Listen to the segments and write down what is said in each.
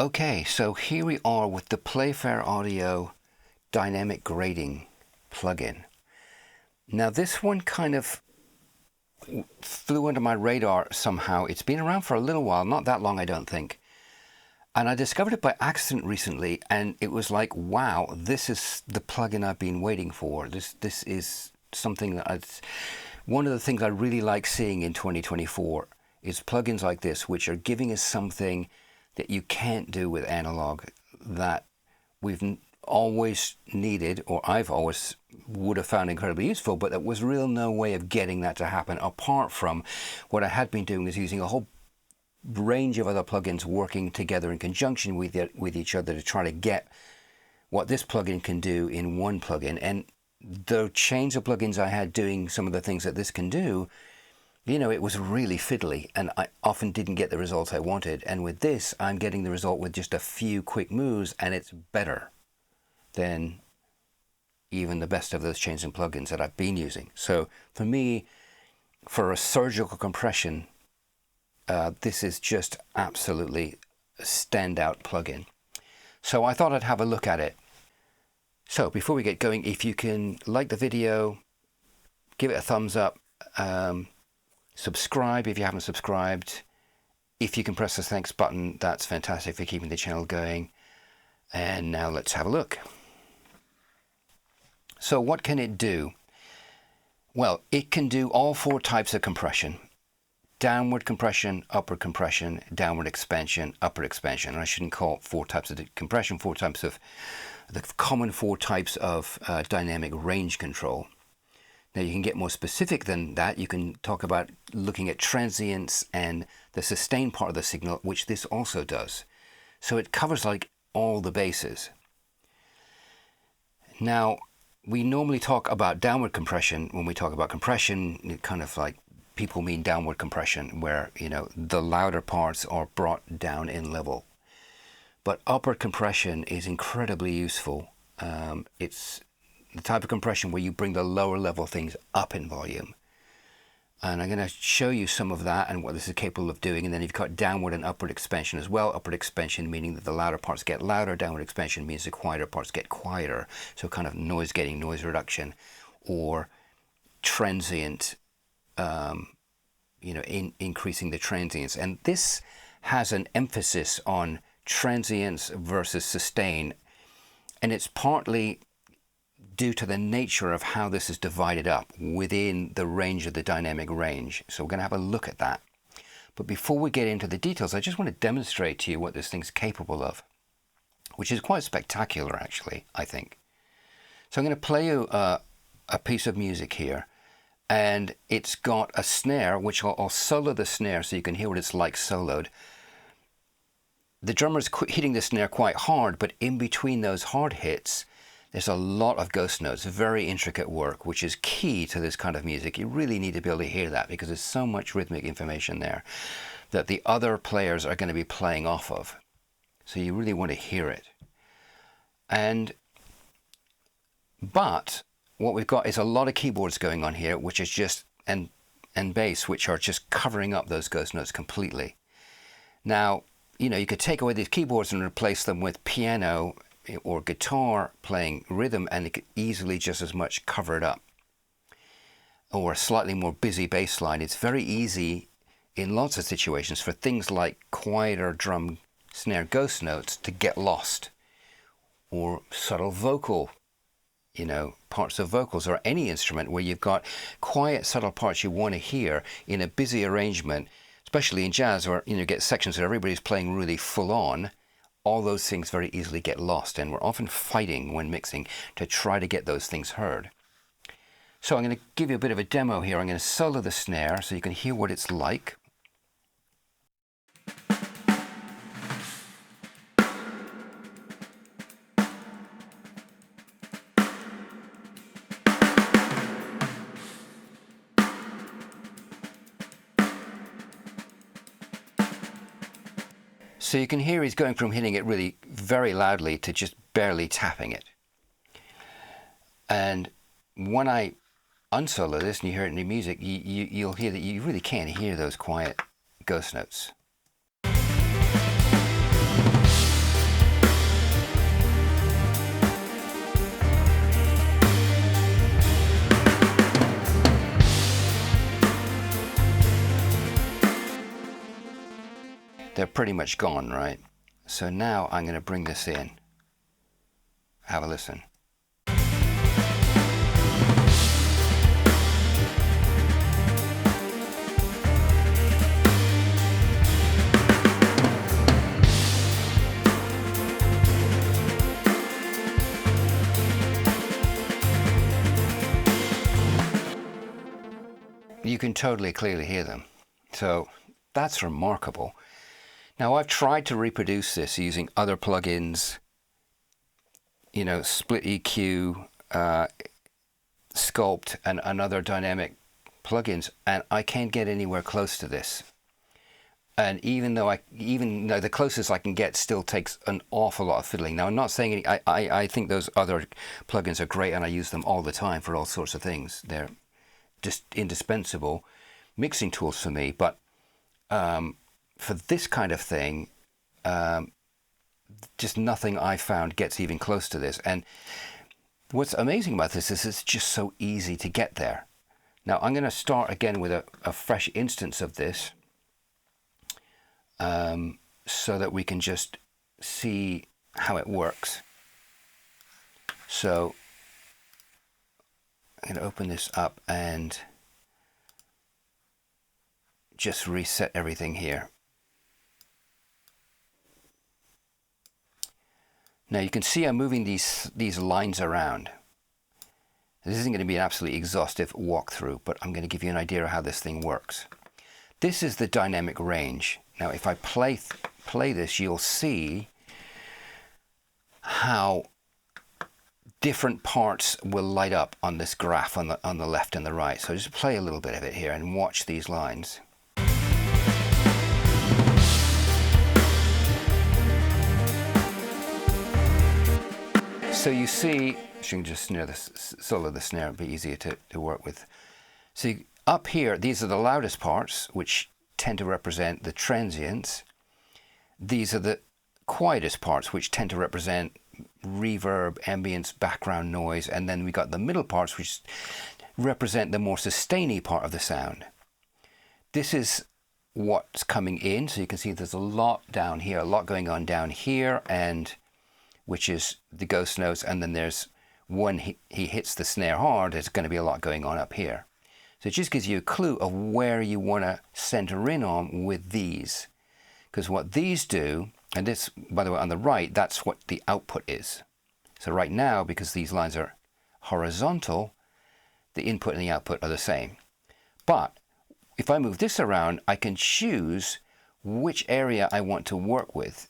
Okay, so here we are with the Playfair Audio Dynamic Grading plugin. Now this one kind of flew under my radar somehow. It's been around for a little while, not that long I don't think. And I discovered it by accident recently, and it was like, wow, this is the plugin I've been waiting for. This is something that one of the things I really like seeing in 2024 is plugins like this, which are giving us something that you can't do with analog, that we've always needed, or I've always would have found incredibly useful, but there was real no way of getting that to happen apart from what I had been doing is using a whole range of other plugins working together in conjunction with each other to try to get what this plugin can do in one plugin. And the chains of plugins I had doing some of the things that this can do, you know, it was really fiddly and I often didn't get the results I wanted. And with this, I'm getting the result with just a few quick moves, and it's better than even the best of those chains and plugins that I've been using. So for me, for a surgical compression, this is just absolutely a standout plugin. So I thought I'd have a look at it. So before we get going, if you can like the video, give it a thumbs up, subscribe if you haven't subscribed. If you can press the thanks button, that's fantastic for keeping the channel going. And now let's have a look. So what can it do? Well, it can do all four types of compression. Downward compression, upward compression, downward expansion, upward expansion. And I shouldn't call it four types of compression, four types of the common four types of dynamic range control. Now you can get more specific than that. You can talk about looking at transients and the sustain part of the signal, which this also does. So it covers like all the bases. Now, we normally talk about downward compression. When we talk about compression, it kind of like people mean downward compression, where, you know, the louder parts are brought down in level. But upward compression is incredibly useful. It's the type of compression where you bring the lower level things up in volume. And I'm going to show you some of that and what this is capable of doing. And then you've got downward and upward expansion as well. Upward expansion meaning that the louder parts get louder. Downward expansion means the quieter parts get quieter. So kind of noise gating, noise reduction, or transient, increasing the transients. And this has an emphasis on transients versus sustain. And it's partly due to the nature of how this is divided up within the range of the dynamic range. So we're going to have a look at that. But before we get into the details, I just want to demonstrate to you what this thing's capable of, which is quite spectacular actually, I think. So I'm going to play you a piece of music here, and it's got a snare, which I'll solo the snare so you can hear what it's like soloed. The drummer's hitting the snare quite hard, but in between those hard hits, there's a lot of ghost notes, very intricate work, which is key to this kind of music. You really need to be able to hear that because there's so much rhythmic information there that the other players are going to be playing off of. So you really want to hear it. But what we've got is a lot of keyboards going on here, which is just, and bass, which are just covering up those ghost notes completely. Now, you know, you could take away these keyboards and replace them with piano or guitar playing rhythm, and it could easily just as much cover it up. Or a slightly more busy bass line. It's very easy in lots of situations for things like quieter drum snare ghost notes to get lost. Or subtle vocal, you know, parts of vocals, or any instrument where you've got quiet, subtle parts you want to hear in a busy arrangement, especially in jazz, where, you know, you get sections where everybody's playing really full on. All those things very easily get lost, and we're often fighting when mixing to try to get those things heard. So I'm going to give you a bit of a demo here. I'm going to solo the snare so you can hear what it's like. So you can hear he's going from hitting it really very loudly to just barely tapping it. And when I unsolo this and you hear it in the music, you'll hear that you really can't hear those quiet ghost notes. they're pretty much gone, right? So now I'm going to bring this in. Have a listen. You can totally clearly hear them. So that's remarkable. Now I've tried to reproduce this using other plugins, you know, Split EQ, Sculpt, and other dynamic plugins, and I can't get anywhere close to this. And even though the closest I can get still takes an awful lot of fiddling. Now I'm not saying I think those other plugins are great, and I use them all the time for all sorts of things. They're just indispensable mixing tools for me, but for this kind of thing, just nothing I found gets even close to this. And what's amazing about this is it's just so easy to get there. Now I'm going to start again with a fresh instance of this, so that we can just see how it works. So I'm going to open this up and just reset everything here. Now you can see I'm moving these lines around. This isn't going to be an absolutely exhaustive walkthrough, but I'm going to give you an idea of how this thing works. This is the dynamic range. Now if I play this, you'll see how different parts will light up on this graph on the left and the right. So just play a little bit of it here and watch these lines. So you see, you can just snare the solo of the snare, it'd be easier to work with. So up here, these are the loudest parts, which tend to represent the transients. These are the quietest parts, which tend to represent reverb, ambience, background noise, and then we got the middle parts, which represent the more sustainy part of the sound. This is what's coming in, so you can see there's a lot down here, a lot going on down here, and which is the ghost notes, and then there's when he hits the snare hard, there's going to be a lot going on up here. So it just gives you a clue of where you want to center in on with these, because what these do, and this, by the way, on the right, that's what the output is. So right now, because these lines are horizontal, the input and the output are the same. But if I move this around, I can choose which area I want to work with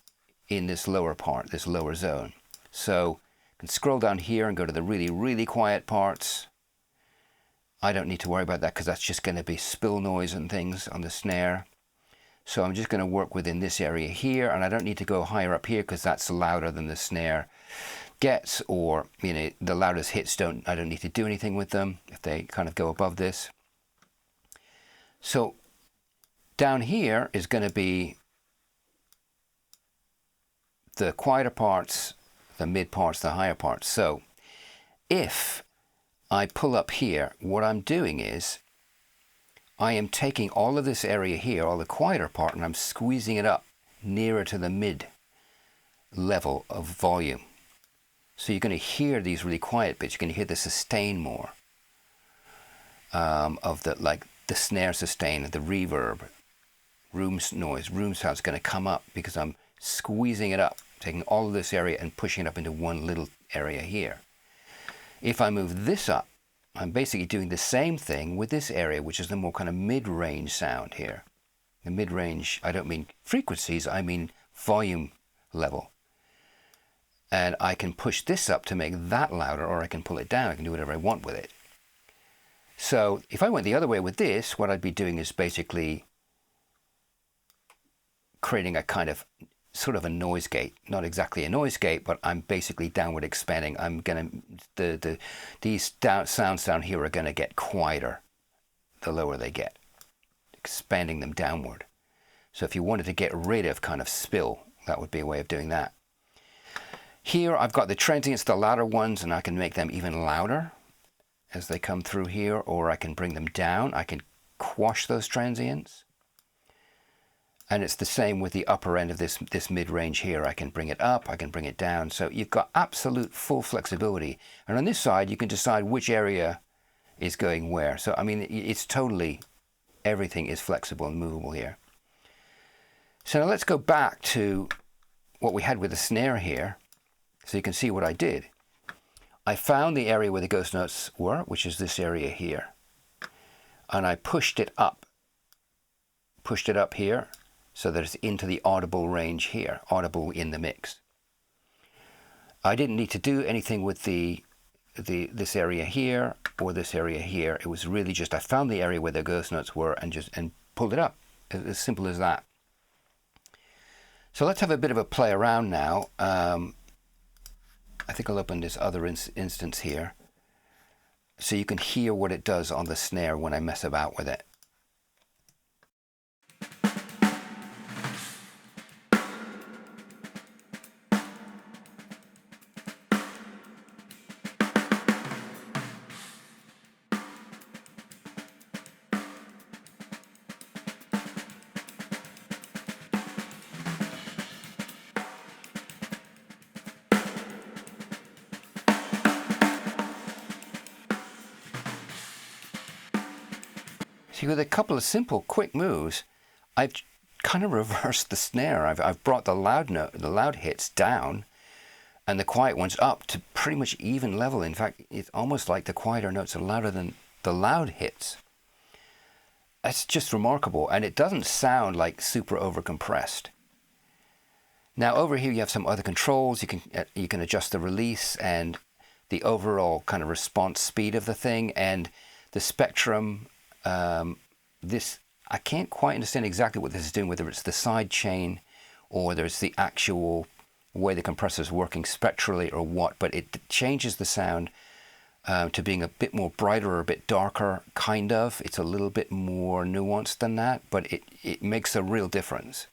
in this lower part, this lower zone. So I can scroll down here and go to the really, really quiet parts. I don't need to worry about that because that's just going to be spill noise and things on the snare. So I'm just going to work within this area here, and I don't need to go higher up here because that's louder than the snare gets, or you know, the loudest hits I don't need to do anything with them if they kind of go above this. So down here is going to be the quieter parts, the mid parts, the higher parts. So if I pull up here, what I'm doing is I am taking all of this area here, all the quieter part, and I'm squeezing it up nearer to the mid level of volume. So you're going to hear these really quiet bits. You're going to hear the sustain more of the, like the snare sustain, the reverb, room noise, room sound is going to come up because I'm squeezing it up, taking all of this area and pushing it up into one little area here. If I move this up, I'm basically doing the same thing with this area, which is the more kind of mid-range sound here. The mid-range, I don't mean frequencies, I mean volume level. And I can push this up to make that louder, or I can pull it down. I can do whatever I want with it. So if I went the other way with this, what I'd be doing is basically creating a kind of sort of a noise gate. Not exactly a noise gate, but I'm basically downward expanding. I'm gonna these sounds down here are gonna get quieter the lower they get, expanding them downward. So if you wanted to get rid of kind of spill, that would be a way of doing that. Here I've got the transients, the louder ones, and I can make them even louder as they come through here, or I can bring them down. I can quash those transients. And it's the same with the upper end of this mid-range here. I can bring it up, I can bring it down. So you've got absolute full flexibility. And on this side, you can decide which area is going where. So, I mean, it's totally, everything is flexible and movable here. So now let's go back to what we had with the snare here. So you can see what I did. I found the area where the ghost notes were, which is this area here. And I pushed it up here, so that it's into the audible range here, audible in the mix. I didn't need to do anything with this area here or this area here. It was really just I found the area where the ghost notes were and pulled it up. As simple as that. So let's have a bit of a play around now. I think I'll open this other instance here, so you can hear what it does on the snare when I mess about with it. See, with a couple of simple, quick moves, I've kind of reversed the snare. I've brought the loud hits down, and the quiet ones up to pretty much even level. In fact, it's almost like the quieter notes are louder than the loud hits. That's just remarkable, and it doesn't sound like super overcompressed. Now over here you have some other controls. You can adjust the release and the overall kind of response speed of the thing, and the spectrum. This, I can't quite understand exactly what this is doing, whether it's the side chain or whether it's the actual way the compressor is working spectrally or what, but it changes the sound to being a bit more brighter or a bit darker, kind of. It's a little bit more nuanced than that, but it makes a real difference.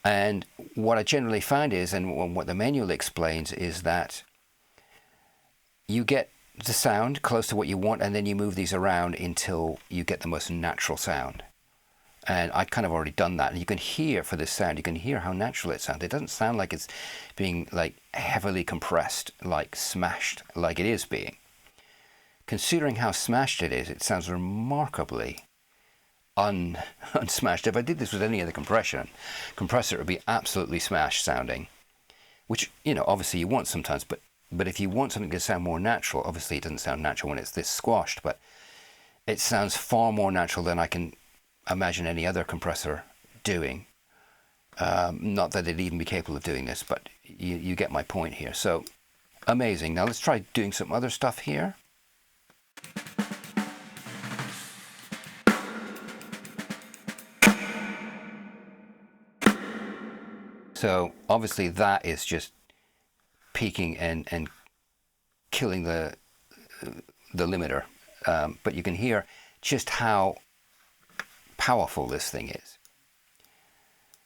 And what I generally find is, and what the manual explains, is that you get the sound close to what you want, and then you move these around until you get the most natural sound. And I kind of already done that, and you can hear for this sound, you can hear how natural it sounds. It doesn't sound like it's being like heavily compressed, like smashed, like it is being. Considering how smashed it is, it sounds remarkably unsmashed. If I did this with any other compressor, it would be absolutely smashed sounding, which, you know, obviously you want sometimes, but if you want something to sound more natural, obviously it doesn't sound natural when it's this squashed, but it sounds far more natural than I can imagine any other compressor doing. Not that it'd even be capable of doing this, but you get my point here. So amazing. Now let's try doing some other stuff here. So obviously that is just peaking and killing the limiter, but you can hear just how powerful this thing is.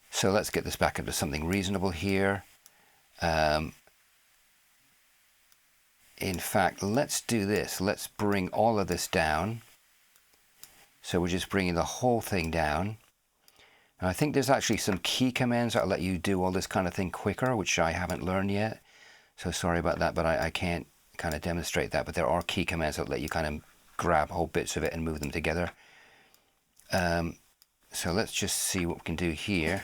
So let's get this back into something reasonable here. In fact, let's do this. Let's bring all of this down. So we're just bringing the whole thing down. And I think there's actually some key commands that'll let you do all this kind of thing quicker, which I haven't learned yet. So sorry about that, but I can't kind of demonstrate that. But there are key commands that let you kind of grab whole bits of it and move them together. So let's just see what we can do here.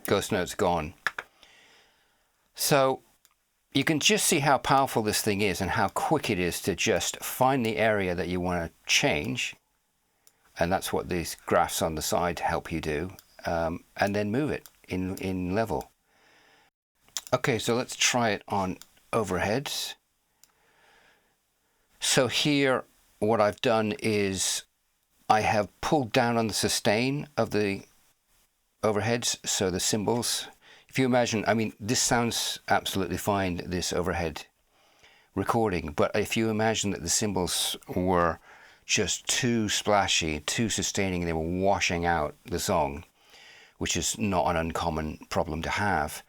Ghost notes gone. So you can just see how powerful this thing is and how quick it is to just find the area that you want to change, and that's what these graphs on the side help you do, and then move it in level. Okay, so let's try it on overheads. So here, what I've done is I have pulled down on the sustain of the overheads, so the cymbals. If you imagine, I mean, this sounds absolutely fine, this overhead recording, but if you imagine that the cymbals were just too splashy, too sustaining, they were washing out the song, which is not an uncommon problem to have,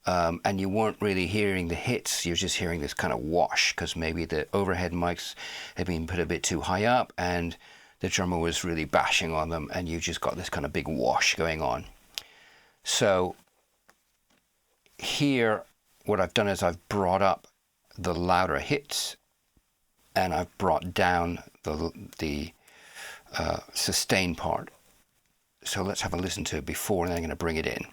and you weren't really hearing the hits, you're just hearing this kind of wash, because maybe the overhead mics had been put a bit too high up and the drummer was really bashing on them, and you just got this kind of big wash going on. So here, what I've done is I've brought up the louder hits, and I've brought down the sustain part. So let's have a listen to it before, and then I'm going to bring it in.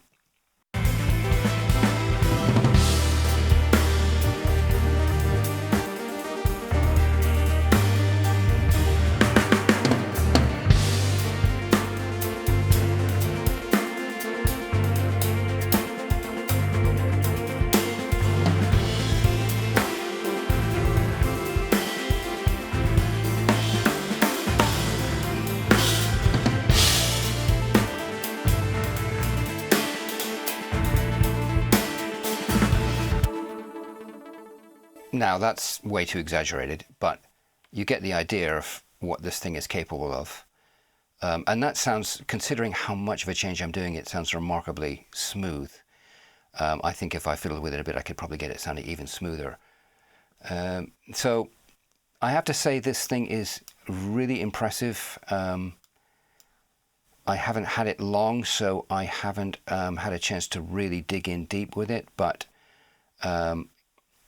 Now, that's way too exaggerated, but you get the idea of what this thing is capable of. And that sounds, considering how much of a change I'm doing, it sounds remarkably smooth. I think if I fiddled with it a bit, I could probably get it sounding even smoother. So I have to say this thing is really impressive. I haven't had it long, so I haven't had a chance to really dig in deep with it, but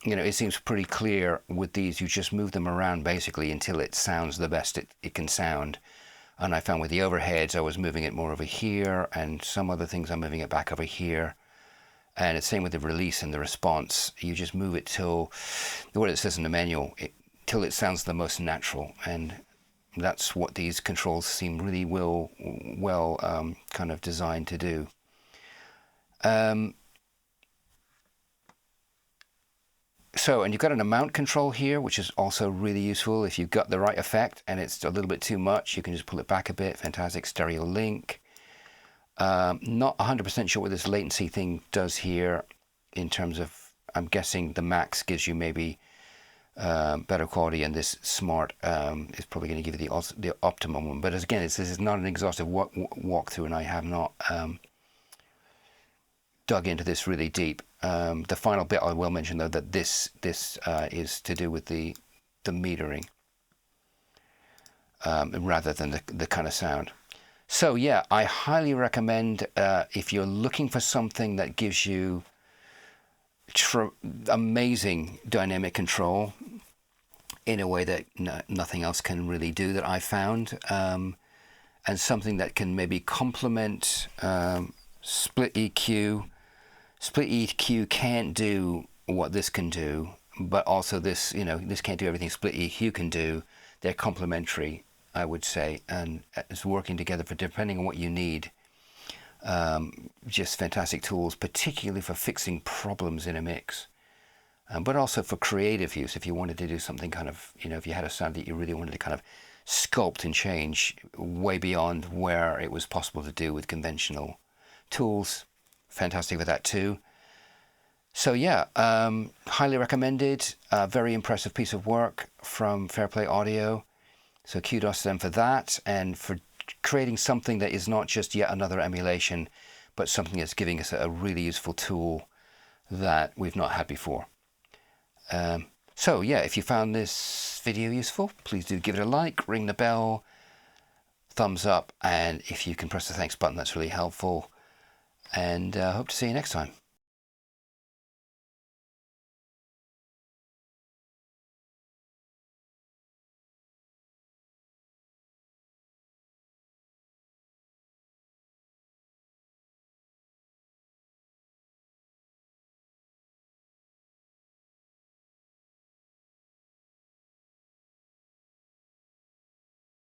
you know, it seems pretty clear with these. You just move them around basically until it sounds the best it can sound. And I found with the overheads, I was moving it more over here, and some other things I'm moving it back over here. And it's same with the release and the response. You just move it till, what it says in the manual, till it sounds the most natural. And that's what these controls seem really well kind of designed to do. So, and you've got an amount control here, which is also really useful. If you've got the right effect and it's a little bit too much, you can just pull it back a bit. Fantastic stereo link. Not 100% sure what this latency thing does here in terms of, I'm guessing the max gives you maybe better quality, and this smart is probably going to give you the optimum one. But again, this is not an exhaustive walkthrough, and I have not dug into this really deep. The final bit I will mention, though, that this is to do with the metering rather than the kind of sound. So yeah, I highly recommend if you're looking for something that gives you amazing dynamic control in a way that nothing else can really do that I found, and something that can maybe complement split EQ. Split EQ can't do what this can do, but also this, you know, this can't do everything Split EQ can do. They're complementary, I would say, and it's working together for depending on what you need. Just fantastic tools, particularly for fixing problems in a mix, but also for creative use. If you wanted to do something kind of, you know, if you had a sound that you really wanted to kind of sculpt and change way beyond where it was possible to do with conventional tools, fantastic with that too. So yeah, highly recommended. Very impressive piece of work from Fairplay Audio. So kudos to them for that, and for creating something that is not just yet another emulation, but something that's giving us a really useful tool that we've not had before. So yeah, if you found this video useful, please do give it a like, ring the bell, thumbs up, and if you can press the thanks button, that's really helpful. And hope to see you next time.